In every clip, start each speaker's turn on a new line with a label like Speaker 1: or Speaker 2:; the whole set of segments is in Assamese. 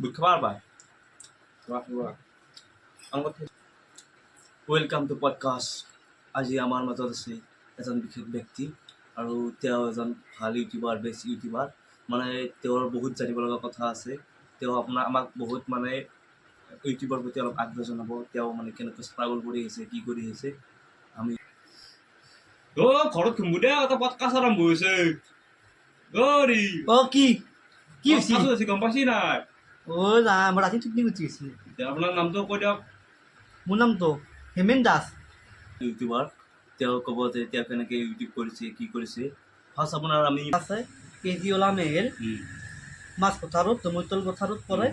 Speaker 1: Bukhabar. Welcome to podcast. আজি আমাৰ মাজত আছে এজন বিশেষ ব্যক্তি আৰু তেওঁ এজন ভাল ইউটিউবাৰ বেষ্ট ইউটিউবাৰ মানে তেওঁৰ বহুত জানিব লগা কথা আছে তেওঁ আমাক বহুত মানে ইউটিউবৰ প্ৰতি অলপ আগ্ৰহ জনাব তেওঁ মানে কেনেকৈ ষ্ট্ৰাগল কৰি আছে কি কৰি আছে আমি ঘৰত ঘুমুদে এটা পডকাষ্ট আৰম্ভ হৈছে
Speaker 2: কি কি হৈছে
Speaker 1: গম পাইছি নাই
Speaker 2: মই ৰাতি টোপনি গুচি গৈছিল
Speaker 1: আপোনাৰ নামটো কৈ দিয়ক
Speaker 2: মোৰ নামটো হেমেন দাস
Speaker 1: ইউটিউবাৰ তেওঁ ক'ব যে তেওঁ কেনেকৈ ইউটিউব কৰিছে কি কৰিছে ফাৰ্ষ্ট আপোনাৰ আমি
Speaker 2: আছে কেজিঅলা মেহেল মাছ পথাৰত জমৈতল পথাৰত পৰে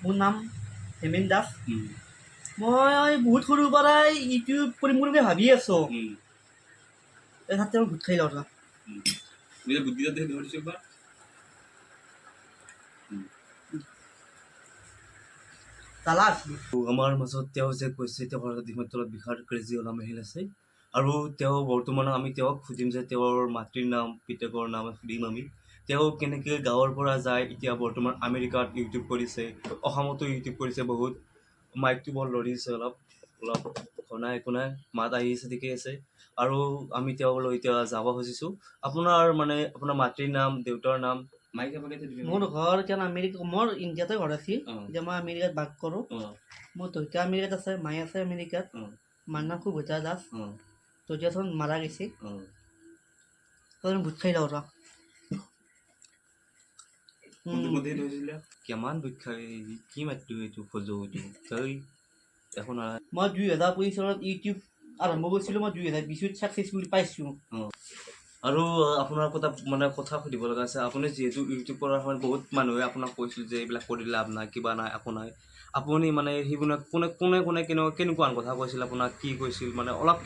Speaker 2: মোৰ নাম হেমেন দাস মই বহুত সৰুৰ পৰাই ইউটিউব কৰিম বুলি ভাবি আছো তাতে মই গোট খাই লওঁ তালা আছিলোঁ
Speaker 1: আমাৰ মাজত তেওঁ যে কৈছে তেওঁ তলত বিশাল কেজিঅলা মেহেল আছে আৰু তেওঁ বৰ্তমান আমি তেওঁক সুধিম যে তেওঁৰ মাতৃৰ নাম পিতেকৰ নাম সুধিম আমি তেওঁ কেনেকৈ গাঁৱৰ পৰা যায় এতিয়া বৰ্তমান আমেৰিকাত ইউটিউব কৰিছে অসমতো ইউটিউব কৰিছে বহুত মাইকটো বৰ লৰিছে অলপ ঘনাই একোনাই মাত আহিছে ঠিকেই আছে আৰু আমি তেওঁলৈ এতিয়া যাব খুজিছোঁ আপোনাৰ মানে আপোনাৰ মাতৃৰ নাম দেউতাৰ নাম
Speaker 2: মোৰ ঘৰ এতিয়া আমেৰিকা মোৰ ইণ্ডিয়াতে ঘৰ আছিল এতিয়া মই আমেৰিকাত বাস কৰোঁ মোৰ দেউতা আমেৰিকাত আছে মায়ে আছে আমেৰিকাত মাৰ নাম সুভদ্ৰা দাস দেউতাখন মাৰা গৈছে গোট খাই লওঁ
Speaker 1: কিমান বিখ্যাত কি মাতটো এইটো খোজো তই এখন
Speaker 2: মই 2025 চনত ইউটিউব আৰম্ভ কৰিছিলোঁ মই 2020 ছাকচেছফুল পাইছোঁ
Speaker 1: আৰু আপোনাৰ মানে কথা সুধিব লগা আছে আপুনি যিহেতু ইউটিউব কৰাৰ সময়ত বহুত মানুহে আপোনাক কৈছিল যে এইবিলাক কৰি লাভ নাই কিবা নাই একো নাই আপুনি মানে সেইবিলাক কোনে কেনেকুৱা কথা কৈছিল আপোনাক কি কৈছিল মানে অলপ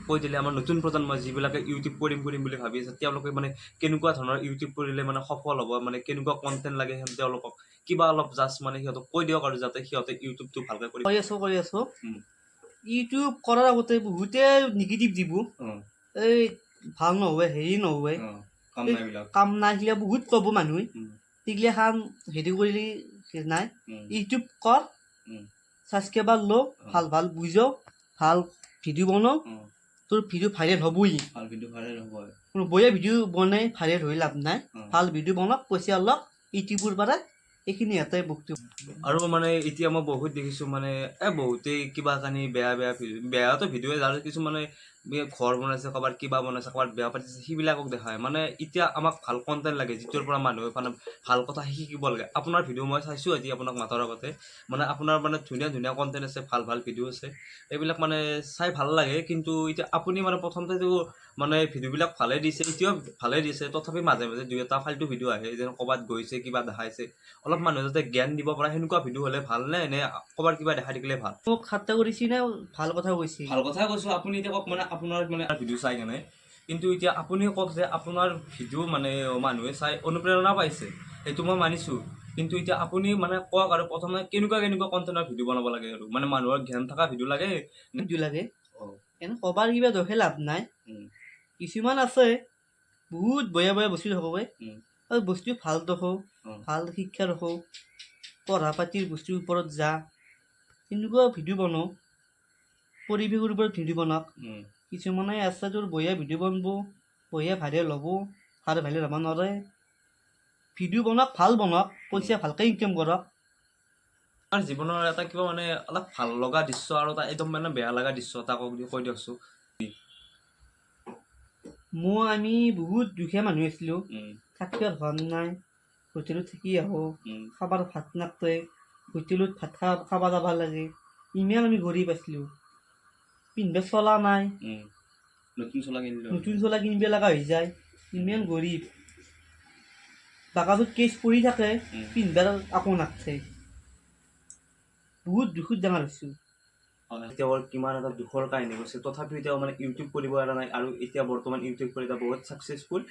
Speaker 1: কৈ দিলে আমাৰ নতুন প্ৰজন্মই যিবিলাকে ইউটিউব কৰিম বুলি ভাবি আছে তেওঁলোকে মানে কেনেকুৱা ধৰণৰ ইউটিউব কৰিলে মানে সফল হ'ব মানে কেনেকুৱা কণ্টেণ্ট লাগে তেওঁলোকক কিবা অলপ জাষ্ট মানে সিহঁতক কৈ দিয়ক আৰু যাতে সিহঁতে ইউটিউবটো ভালকৈ
Speaker 2: কৰি আছোঁ ইউটিউব কৰাৰ আগতে বহুতে নিগেটিভ দিব এই ভাল নহয় হেৰি নহয় কাম নাই সেইগিলা বহুত ক'ব মানুহে সেইগিলা খান হেৰি কৰিলে নাই ইউটিউব কৰ ছাবস্ক্ৰাইবাৰ ল ভাল বুজ ভাল ভিডিঅ' বনাও তোৰ ভিডিঅ' ভাইৰেল হ'বই কোনো বয়া ভিডিঅ' বনাই ভাইৰেল হৈ লাভ নাই ভাল ভিডিঅ' বনাওক পইচা অলপ ইউটিউবৰ পৰা এইখিনি সিহঁতে বক্তব্য
Speaker 1: আৰু মানে এতিয়া মই বহুত দেখিছোঁ মানে বহুতেই কিবা কানি বেয়াটো ভিডিঅ' আৰু কিছুমানে ঘৰ বনাইছে ক'ৰবাত কিবা বনাইছে ক'ৰবাত বেয়া পাতিছে সেইবিলাকক দেখায় মানে এতিয়া আমাক ভাল কণ্টেণ্ট লাগে যিটোৰ পৰা মানুহে মানে ভাল কথা শিকিব লাগে আপোনাৰ ভিডিঅ' মই চাইছোঁ আজি আপোনাক মাতৰ আগতে মানে আপোনাৰ মানে ধুনীয়া কণ্টেণ্ট আছে ভাল ভিডিঅ' আছে এইবিলাক মানে চাই ভাল লাগে কিন্তু এতিয়া আপুনি মানে প্ৰথমতেতো মানে ভিডিঅ'বিলাক ভালে দিছে এতিয়াও ভালে দিছে তথাপি মাজে দুই এটা ফাল্টু ভিডিঅ' আহে যেন ক'ৰবাত গৈছে কিবা দেখাইছে অলপ মানুহে যাতে জ্ঞান দিব পৰা সেনেকুৱা ভিডিঅ' হ'লে ভাল নে ক'ৰবাত কিবা দেখাই থাকিলে ভাল
Speaker 2: মোক ঠাট্টা কৰিছি নে ভাল কথা কৈছি
Speaker 1: ভাল কথাই কৈছোঁ আপুনি এতিয়া কওক মানে আপোনাৰ মানে ভিডিঅ' চাই কেনে কিন্তু এতিয়া আপুনি কওক যে আপোনাৰ ভিডিঅ' মানে মানুহে চাই অনুপ্ৰেৰণা পাইছে সেইটো মই মানিছোঁ কিন্তু এতিয়া আপুনি মানে কওক আৰু প্ৰথমে কেনেকুৱা কণ্টেণ্টৰ ভিডিঅ' বনাব লাগে আৰু মানে মানুহৰ জ্ঞান থকা ভিডিঅ' লাগে
Speaker 2: এনে ক'বাৰ কিবা দোষে লাভ নাই কিছুমান আছে বহুত বেয়া বস্তু দেখুৱাই আৰু বস্তু ভাল দেখো ভাল শিক্ষা দেখো পঢ়া পাতিৰ বস্তুৰ ওপৰত যা তেনেকুৱা ভিডিঅ' বনাওঁ পৰিৱেশৰ ওপৰত ভিডিঅ' বনাওক কিছুমানে আছে তোৰ বঢ়িয়া ভিডিঅ' বনাব বঢ়িয়া ভাইৰেল হ'ব আৰু ভাইৰেল হ'ব নোৱাৰে ভিডিঅ' বনাওক ভাল বনাওক পইচা ভালকৈ ইনকাম কৰক
Speaker 1: আমাৰ জীৱনৰ এটা কিবা মানে অলপ ভাল লগা দৃশ্য আৰু এটা একদম মানে বেয়া লগা দৃশ্য এটা কৈ দিয়কচোন
Speaker 2: আমি বহুত দুখীয়া মানুহ আছিলোঁ থাকিবৰ ঘৰ নাই হোটেলত থাকি আহোঁ খাবৰ ভাত নাপায় হোটেলত ভাত খাব যাব লাগে ইমান আমি গৰীব আছিলোঁ পিন্ধিব চলা নাই নতুন চলা কিনিব লগা হৈ যায় ইমান গৰীব বাকচত কেচ পৰি থাকে পিন্ধিবৰ একো নাথাকে বহুত দুখত ডাঙৰ হৈছোঁ
Speaker 1: তেওঁৰ কিমান এটা দুখৰ কাহিনী কৈছে তথাপিও তেওঁ মানে ইউটিউব কৰিব পৰা নাই আৰু এতিয়া বৰ্তমান ইউটিউব কৰি এটা বহুত ছাকচেছফুল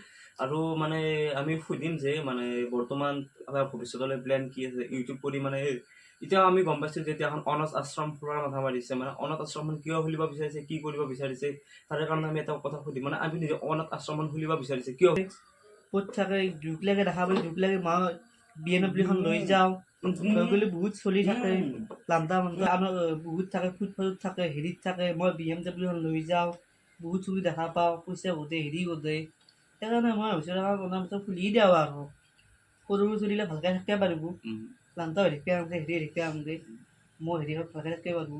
Speaker 1: আৰু মানে আমি সুধিম যে মানে বৰ্তমান আমাৰ ভৱিষ্যতলৈ প্লেন কি আছে ইউটিউব কৰি মানে এতিয়া আমি গম পাইছোঁ যে এতিয়া এখন অনাথ আশ্ৰম খোলাৰ মাথা মাৰিছে মানে অনাথ আশ্ৰমখন কিয় খুলিব বিচাৰিছে কি কৰিব বিচাৰিছে তাৰে কাৰণে আমি এটা কথা সুধিম মানে আমি নিজে অনাথ আশ্ৰমখন খুলিব বিচাৰিছে কিয়
Speaker 2: ক'ত থাকে দুখ লাগে দেখা পালে দুখ লাগে মই BNWখন লৈ যাওঁ লৈ গ'লে বহুত চলি থাকে লান্দা মান্দা আমাৰ বহুত থাকে ফুটপাথত থাকে হেৰিত থাকে মই BMW খন লৈ যাওঁ বহুত চলি দেখা পাওঁ পইচা গোটে হেৰি গোটে সেইকাৰণে মই ভাবিছোঁ বনাম খুলি দিওঁ আৰু সৰু সৰু চলিলে ভালকৈ থাকিব পাৰিব লান্দা হেৰিকৈ আনকে হেৰি হেৰিকৈ আনকে মই হেৰি ভালকৈ থাকিব পাৰিব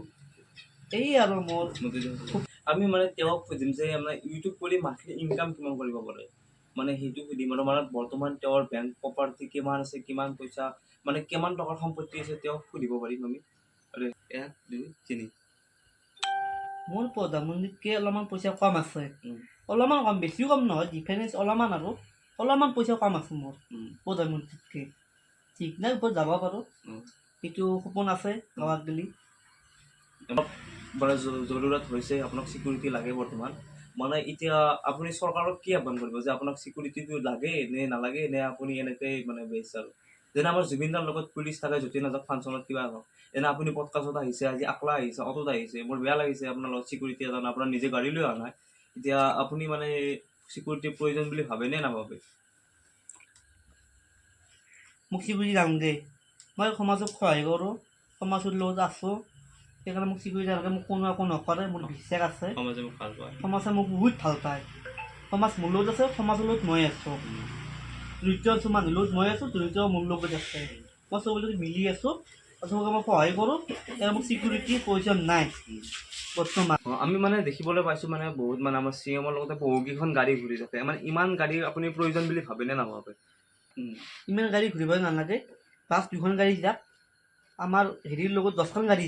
Speaker 2: এই আৰু মোৰ
Speaker 1: আমি মানে তেওঁক সুধিম যে মানে ইউটিউব কৰি মান্থলি ইনকাম কিমান কৰিব পাৰে মানে সেইটো সুধিম আৰু মানে বৰ্তমান তেওঁৰ বেংক প্ৰপাৰ্টি কিমান আছে কিমান পইচা মানে কিমান টকাৰ সম্পত্তি আছে তেওঁক সুধিব পাৰিম আমি আৰু 1 2 3
Speaker 2: মোৰ প্ৰধানমন্ত্ৰীতকৈ অলপমান পইচা কম আছে অলপমান কম বেছিও কম নহয় ডিফাৰেঞ্চ অলপমান আৰু অলপমান পইচা কম আছে মোৰ প্ৰধানমন্ত্ৰীতকৈ ঠিক নাই ওপৰত যাব পাৰোঁ সেইটো সপোন আছে গাঁৱত গ'লে
Speaker 1: মানে জৰুৰত হৈছে আপোনাক চিকিউৰিটি লাগে বৰ্তমান মানে এতিয়া আপুনি চৰকাৰক কি আহ্বান কৰিব যে আপোনাক চিকিউৰিটিটো লাগে নে নালাগে নে আপুনি এনেকৈ মানে বেছ আৰু যেনে আমাৰ জুবিনদাৰ লগত পুলিচ থাকে য'তে নাযাওক ফাংচনত কিবা হওক এনে আপুনি পডকাষ্টত আহিছে আজি আকলা আহিছে অটোত আহিছে মোৰ বেয়া লাগিছে আপোনাৰ লগত চিকিউৰিটি এজন আপোনাৰ নিজে গাড়ী লৈ অহা নাই এতিয়া আপুনি মানে চিকিউৰিটিৰ প্ৰয়োজন বুলি ভাবে নে নাভাবে
Speaker 2: মোক চিকিউৰিটি নালাগে মই সমাজক সহায় কৰোঁ সমাজৰ লগত আছোঁ সেইকাৰণে মোক চিকিউৰিটি নালাগে মোক কোনো একো নকৰে মোৰ বিশ্বাস আছে
Speaker 1: সমাজে মোক ভাল পায়
Speaker 2: সমাজে মোক বহুত ভাল পায় সমাজ মোৰ লগত আছে সমাজৰ লগত মই আছোঁ জড়িত আছোঁ মানুহৰ লগত মই আছোঁ জড়িত মোৰ লগত আছে মই চবৰ লগত মিলি আছোঁ আৰু চবকে মই সহায় কৰোঁ সেইকাৰণে মোক চিকিউৰিটিৰ প্ৰয়োজন নাই বৰ্তমান
Speaker 1: আমি মানে দেখিবলৈ পাইছোঁ মানে বহুত মানে আমাৰ CMৰ লগতে বহুকেইখন গাড়ী ঘূৰি থাকে মানে ইমান গাড়ী আপুনি প্ৰয়োজন বুলি ভাবে নে নাভাবে
Speaker 2: ইমান গাড়ী ঘূৰিব নালাগে বাছ 2খন গাড়ী যাক আমাৰ হেৰিৰ লগত 10খন গাড়ী